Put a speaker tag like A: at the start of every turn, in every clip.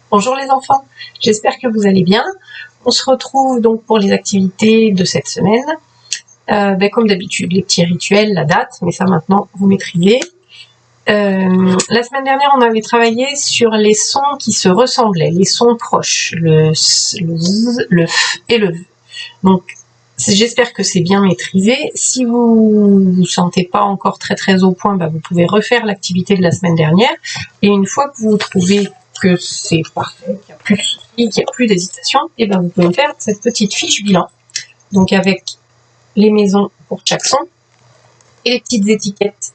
A: Bonjour les enfants, j'espère que vous allez bien. On se retrouve donc pour les activités de cette semaine. Comme d'habitude, les petits rituels, la date, mais ça maintenant vous maîtrisez. La semaine dernière, on avait travaillé sur les sons qui se ressemblaient, les sons proches, le s, le z, le f et le v. Donc j'espère que c'est bien maîtrisé. Si vous ne vous sentez pas encore très au point, vous pouvez refaire l'activité de la semaine dernière. Et une fois que vous trouvez que c'est parfait, qu'il n'y a plus de soucis, qu'il n'y a plus d'hésitation, et vous pouvez faire cette petite fiche bilan. Donc avec les maisons pour chaque son et les petites étiquettes.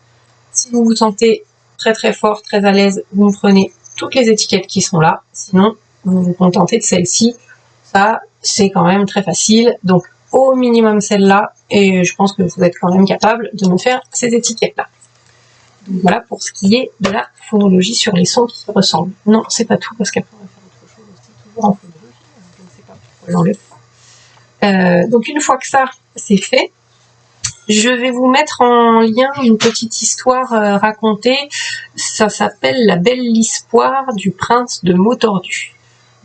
A: Si vous vous sentez très fort, très à l'aise, vous me prenez toutes les étiquettes qui sont là. Sinon, vous vous contentez de celle-ci. Ça, c'est quand même très facile. Donc au minimum celle-là, et je pense que vous êtes quand même capable de me faire ces étiquettes-là. Donc voilà pour ce qui est de la phonologie sur les sons qui se ressemblent. Non, c'est pas tout, parce qu'après on va faire autre chose aussi, toujours en phonologie. Je ne sais pas pourquoi j'enlève ça. Donc une fois que ça, c'est fait, je vais vous mettre en lien une petite histoire racontée. Ça s'appelle La belle histoire du prince de Motordu.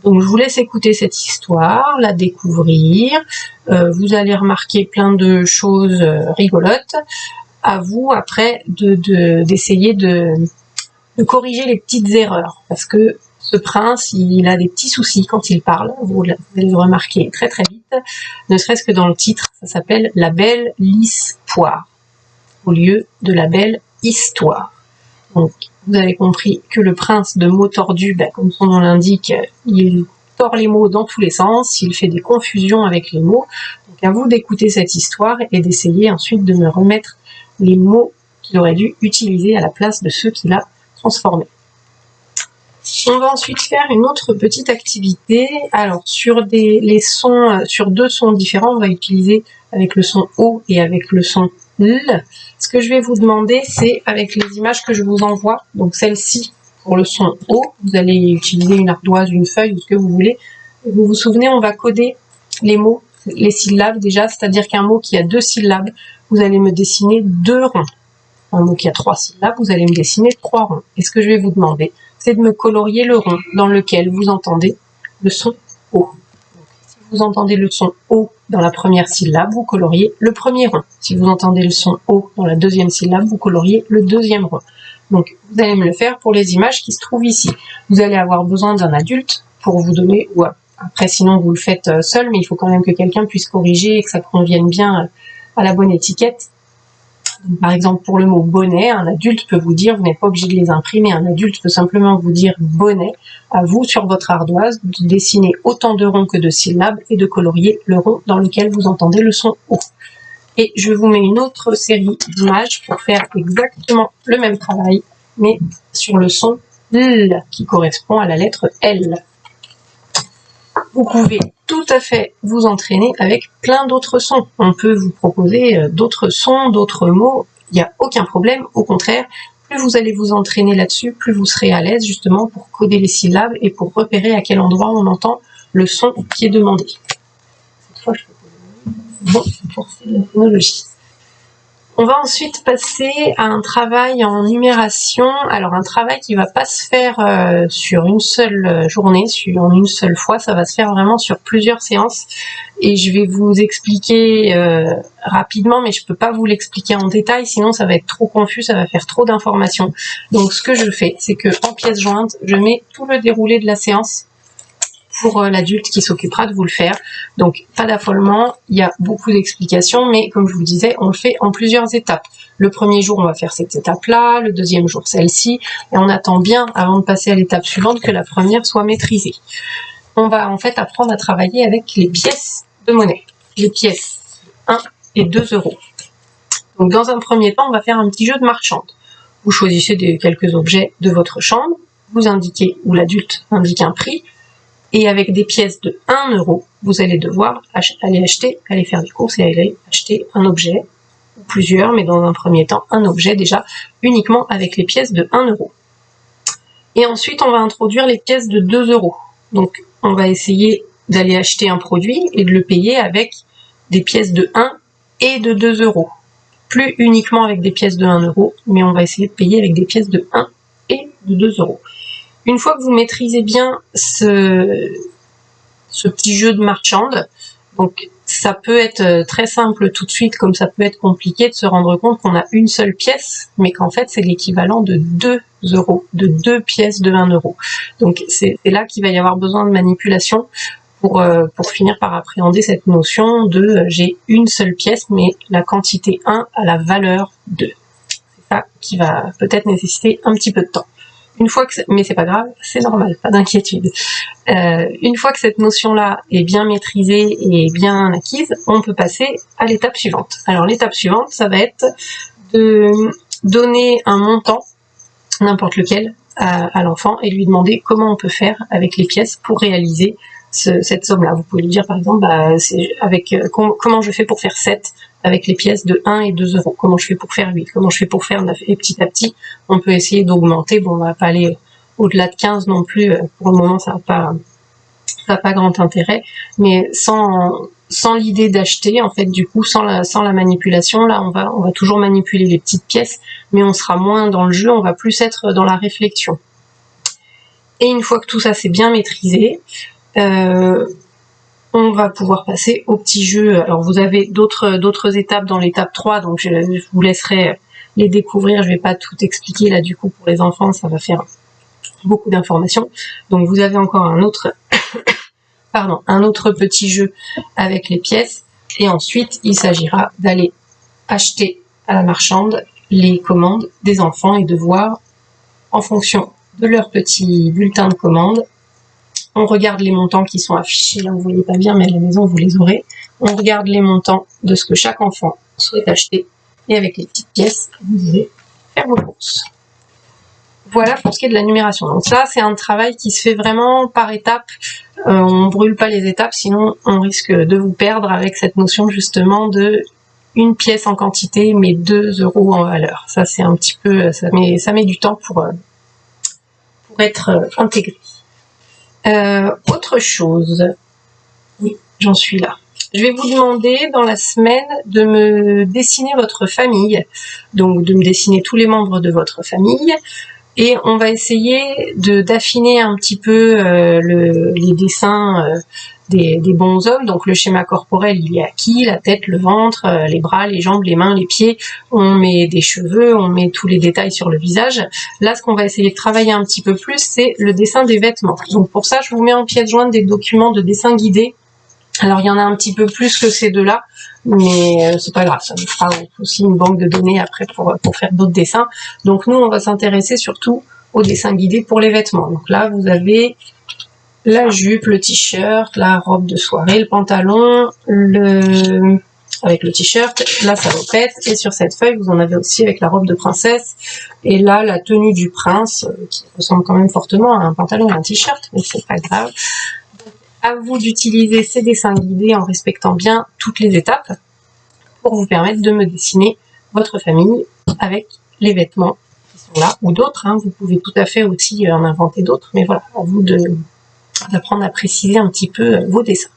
A: Donc je vous laisse écouter cette histoire, la découvrir. Vous allez remarquer plein de choses rigolotes. À vous après d'essayer de corriger les petites erreurs, parce que ce prince, il a des petits soucis quand il parle, vous allez le remarquer très vite, ne serait-ce que dans le titre, ça s'appelle La belle histoire, au lieu de La belle histoire. Donc vous avez compris que le prince de Motordu, comme son nom l'indique, il tord les mots dans tous les sens, il fait des confusions avec les mots, donc à vous d'écouter cette histoire et d'essayer ensuite de me remettre les mots qu'il aurait dû utiliser à la place de ceux qu'il a transformés. On va ensuite faire une autre petite activité. Alors sur les sons, sur deux sons différents, on va utiliser avec le son O et avec le son L. Ce que je vais vous demander, c'est avec les images que je vous envoie, donc celle-ci pour le son O, vous allez utiliser une ardoise, une feuille ou ce que vous voulez. Vous vous souvenez, on va coder les mots, les syllabes déjà, c'est-à-dire qu'un mot qui a 2 syllabes, vous allez me dessiner 2 ronds. Un mot qui a 3 syllabes, vous allez me dessiner 3 ronds. Et ce que je vais vous demander, c'est de me colorier le rond dans lequel vous entendez le son O. Donc, si vous entendez le son O dans la première syllabe, vous coloriez le premier rond. Si vous entendez le son O dans la deuxième syllabe, vous coloriez le deuxième rond. Donc vous allez me le faire pour les images qui se trouvent ici. Vous allez avoir besoin d'un adulte pour vous donner, ou après sinon vous le faites seul, mais il faut quand même que quelqu'un puisse corriger et que ça convienne bien à la bonne étiquette. Donc, par exemple, pour le mot bonnet, un adulte peut vous dire, vous n'êtes pas obligé de les imprimer, un adulte peut simplement vous dire bonnet, à vous sur votre ardoise de dessiner autant de ronds que de syllabes et de colorier le rond dans lequel vous entendez le son O. Et je vous mets une autre série d'images pour faire exactement le même travail, mais sur le son L qui correspond à la lettre L. Vous pouvez tout à fait vous entraîner avec plein d'autres sons. On peut vous proposer d'autres sons, d'autres mots, il n'y a aucun problème. Au contraire, plus vous allez vous entraîner là-dessus, plus vous serez à l'aise justement pour coder les syllabes et pour repérer à quel endroit on entend le son qui est demandé. Cette fois, je peux bon pour la phonologie. On va ensuite passer à un travail en numération. Alors un travail qui ne va pas se faire sur une seule journée, en une seule fois, ça va se faire vraiment sur plusieurs séances. Et je vais vous expliquer rapidement, mais je ne peux pas vous l'expliquer en détail, sinon ça va être trop confus, ça va faire trop d'informations. Donc ce que je fais, c'est que en pièce jointe, je mets tout le déroulé de la séance pour l'adulte qui s'occupera de vous le faire. Donc pas d'affolement, il y a beaucoup d'explications, mais comme je vous le disais, on le fait en plusieurs étapes. Le premier jour, on va faire cette étape-là, le deuxième jour, celle-ci, et on attend bien, avant de passer à l'étape suivante, que la première soit maîtrisée. On va en fait apprendre à travailler avec les pièces de monnaie, les pièces 1 et 2 euros. Donc dans un premier temps, on va faire un petit jeu de marchande. Vous choisissez quelques objets de votre chambre, vous indiquez, ou l'adulte indique un prix, et avec des pièces de 1 euro, vous allez devoir aller faire des courses et aller acheter un objet, ou plusieurs, mais dans un premier temps, un objet déjà, uniquement avec les pièces de 1 euro. Et ensuite, on va introduire les pièces de 2 euros. Donc, on va essayer d'aller acheter un produit et de le payer avec des pièces de 1 et de 2 euros. Plus uniquement avec des pièces de 1 euro, mais on va essayer de payer avec des pièces de 1 et de 2 euros. Une fois que vous maîtrisez bien ce petit jeu de marchande, donc ça peut être très simple tout de suite, comme ça peut être compliqué de se rendre compte qu'on a une seule pièce, mais qu'en fait c'est l'équivalent de 2 euros, de 2 pièces de 1 euro. Donc c'est là qu'il va y avoir besoin de manipulation pour finir par appréhender cette notion de j'ai une seule pièce, mais la quantité 1 a la valeur 2. C'est ça qui va peut-être nécessiter un petit peu de temps. Une fois que, mais c'est pas grave, c'est normal, pas d'inquiétude. Une fois que cette notion-là est bien maîtrisée et bien acquise, on peut passer à l'étape suivante. Alors l'étape suivante, ça va être de donner un montant, n'importe lequel, à l'enfant et lui demander comment on peut faire avec les pièces pour réaliser cette somme-là. Vous pouvez lui dire par exemple, comment je fais pour faire 7 avec les pièces de 1 et 2 euros, comment je fais pour faire 8, comment je fais pour faire 9, et petit à petit, on peut essayer d'augmenter. Bon, on va pas aller au-delà de 15 non plus, pour le moment ça n'a pas grand intérêt, mais sans l'idée d'acheter, en fait, du coup, sans la manipulation, là, on va toujours manipuler les petites pièces, mais on sera moins dans le jeu, on va plus être dans la réflexion. Et une fois que tout ça c'est bien maîtrisé, on va pouvoir passer au petit jeu. Alors vous avez d'autres étapes dans l'étape 3, donc je vous laisserai les découvrir, je vais pas tout expliquer là du coup pour les enfants, ça va faire beaucoup d'informations. Donc vous avez encore un autre petit jeu avec les pièces, et ensuite il s'agira d'aller acheter à la marchande les commandes des enfants et de voir en fonction de leur petit bulletin de commande. On regarde les montants qui sont affichés, là vous voyez pas bien, mais à la maison vous les aurez. On regarde les montants de ce que chaque enfant souhaite acheter, et avec les petites pièces, vous allez faire vos courses. Voilà pour ce qui est de la numération. Donc ça, c'est un travail qui se fait vraiment par étapes. On ne brûle pas les étapes, sinon on risque de vous perdre avec cette notion justement de une pièce en quantité, mais 2 euros en valeur. Ça, c'est un petit peu, ça met du temps pour être intégré. Autre chose, oui, j'en suis là. Je vais vous demander dans la semaine de me dessiner votre famille, donc de me dessiner tous les membres de votre famille, et on va essayer d'affiner un petit peu les dessins des bonshommes. Donc le schéma corporel, il est acquis, la tête, le ventre, les bras, les jambes, les mains, les pieds. On met des cheveux, on met tous les détails sur le visage. Là, ce qu'on va essayer de travailler un petit peu plus, c'est le dessin des vêtements. Donc pour ça, je vous mets en pièce jointe des documents de dessin guidé. Alors il y en a un petit peu plus que ces deux-là, mais c'est pas grave, ça nous fera aussi une banque de données après pour faire d'autres dessins. Donc nous, on va s'intéresser surtout au dessin guidé pour les vêtements. Donc là, vous avez la jupe, le t-shirt, la robe de soirée, le pantalon, avec le t-shirt, la salopette, et sur cette feuille, vous en avez aussi avec la robe de princesse, et là, la tenue du prince, qui ressemble quand même fortement à un pantalon et un t-shirt, mais c'est pas grave. À vous d'utiliser ces dessins guidés en respectant bien toutes les étapes pour vous permettre de me dessiner votre famille avec les vêtements qui sont là, ou d'autres, hein. Vous pouvez tout à fait aussi en inventer d'autres, mais voilà, à vous d'apprendre à préciser un petit peu vos dessins.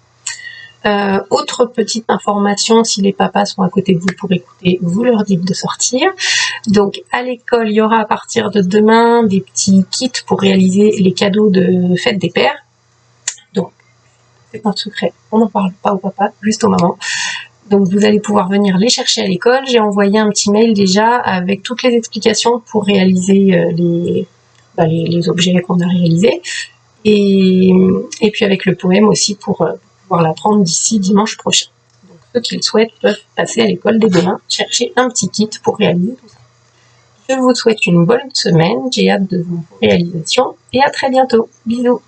A: Autre petite information, si les papas sont à côté de vous pour écouter, vous leur dites de sortir. Donc à l'école, il y aura à partir de demain des petits kits pour réaliser les cadeaux de fête des pères. Donc c'est un secret, on n'en parle pas au papa, juste aux mamans. Donc vous allez pouvoir venir les chercher à l'école. J'ai envoyé un petit mail déjà avec toutes les explications pour réaliser les objets qu'on a réalisés. Et puis avec le poème aussi pour pouvoir l'apprendre d'ici dimanche prochain. Donc ceux qui le souhaitent peuvent passer à l'école dès demain, chercher un petit kit pour réaliser tout ça. Je vous souhaite une bonne semaine, j'ai hâte de vos réalisations et à très bientôt. Bisous.